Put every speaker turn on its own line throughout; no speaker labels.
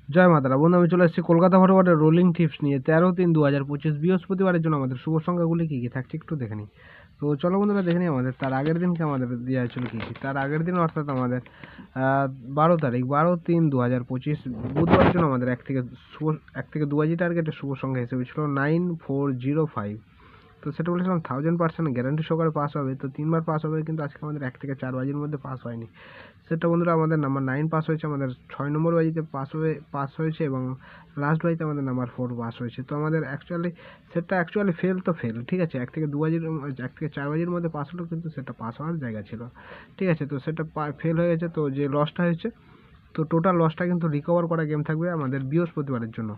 জয় মাতারা। বন্ধু, আমি চলে এসেছি কলকাতা ফরওয়ার্ডের রোলিং টিপস নিয়ে 13/3/2025 বৃহস্পতিবারের জন্য আমাদের শুভ সংখ্যাগুলি কী কী থাকছে একটু দেখে নিই। তো চলো বন্ধুরা দেখে নিই আমাদের তার আগের দিনকে আমাদের দেওয়া হয়েছিল কী কী। তার আগের দিন অর্থাৎ আমাদের 12 তারিখ 12/3/2025 বুধবারের জন্য আমাদের এক থেকে 2 টার্গেটের শুভ সংখ্যা হিসেবে ছিল 9405। তো সেটা বলেছিলাম 1000% গ্যারান্টি সহকারে পাস হবে, তো 3বার পাস হবে, কিন্তু আজকে আমাদের 1 থেকে 4 বাজির মধ্যে পাস হয়নি। সেটা বন্ধুরা আমাদের নাম্বার 9 পাস হয়েছে, আমাদের 6 নম্বর বাজিতে পাস হয়েছে এবং লাস্ট বাজিতে আমাদের নাম্বার 4 পাস হয়েছে। তো আমাদের অ্যাকচুয়ালি ফেল তো ফেল, ঠিক আছে। 1 থেকে 4 বাজির মধ্যে পাস হলো, কিন্তু সেটা পাস হওয়ার জায়গা ছিল, ঠিক আছে। তো সেটা ফেল হয়ে গেছে। তো যে লসটা হয়েছে, তো টোটাল লসটা কিন্তু রিকভার করা গেম থাকবে আমাদের বৃহস্পতিবারের জন্য।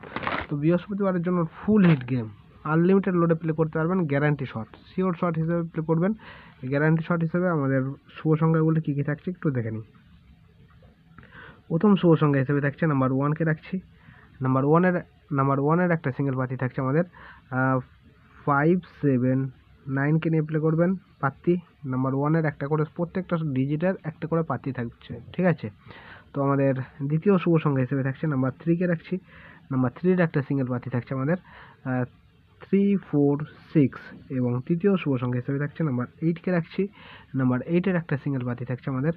তো বৃহস্পতিবারের জন্য ফুল হিট গেম, আনলিমিটেড লোডে প্লে করতে পারবেন, গ্যারান্টি শট, শিওর শট হিসেবে প্লে করবেন। গ্যারান্টি শট হিসেবে আমাদের শুভ সংখ্যাগুলি কী কী থাকছে একটু দেখে নিই। প্রথম শুভ সংখ্যা হিসেবে থাকছে নাম্বার 1কে রাখছি। নাম্বার ওয়ানের একটা সিঙ্গেল পাতি থাকছে আমাদের 579কে নিয়ে প্লে করবেন পাত্তি। নাম্বার 1-এর একটা করে প্রত্যেকটা ডিজিটের একটা করে পাত্তি থাকছে, ঠিক আছে। তো আমাদের দ্বিতীয় শুভ সংখ্যা হিসেবে থাকছে নাম্বার 3কে রাখছি। নাম্বার 3-এর একটা সিঙ্গেল পাতি থাকছে আমাদের 346 এবং তৃতীয় শুভ সংখ্যা হিসেবে থাকছে নাম্বার 8কে রাখছি। নাম্বার 8-এর একটা সিঙ্গেল পাতি থাকছে আমাদের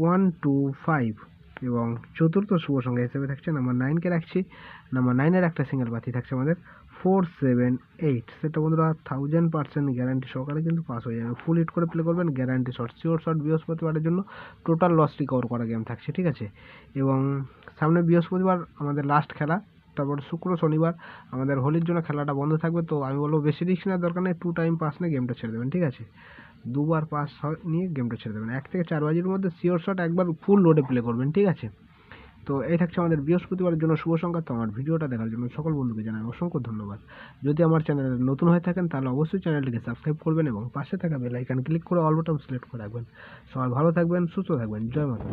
125 এবং চতুর্থ শুভ সংখ্যা হিসেবে থাকছে নাম্বার 9কে রাখছি। নাম্বার 9-এর একটা সিঙ্গেল পাতি থাকছে আমাদের 478। সেটা বন্ধুরা 1000% গ্যারান্টি সহকারে কিন্তু পাস হয়ে যাবে। ফুল হিট করে প্লে করবেন, গ্যারান্টি শট, শিওর শট বৃহস্পতিবারের জন্য টোটাল লস রিকভার করা গেম থাকছে, ঠিক আছে। এবং সামনে বৃহস্পতিবার আমাদের লাস্ট খেলা, তারপর শুক্র শনিবার আমাদের হোলির জন্য খেলাটা বন্ধ থাকবে। তো আমি বলবো বেশি রিস্ক নেওয়ার দরকার নেই, 2 টাইম পাস নিয়ে গেমটা ছেড়ে দেবেন, ঠিক আছে। 2বার পাস নিয়ে গেমটা ছেড়ে দেবেন। 1 থেকে 4 বাজির মধ্যে শিওর শট একবার ফুল লোডে প্লে করবেন, ঠিক আছে। তো এই থাকছে আমাদের বৃহস্পতিবারের জন্য শুভ সংখ্যা। তো আমার ভিডিওটা দেখার জন্য সকল বন্ধুকে জানাই অসংখ্য ধন্যবাদ। যদি আমার চ্যানেলে নতুন হয়ে থাকেন তাহলে অবশ্যই চ্যানেলটিকে সাবস্ক্রাইব করবেন এবং পাশে থাকা বেল আইকন ক্লিক করে অল বাটন সিলেক্ট করে রাখবেন। সবাই ভালো থাকবেন, সুস্থ থাকবেন। জয় মাতা।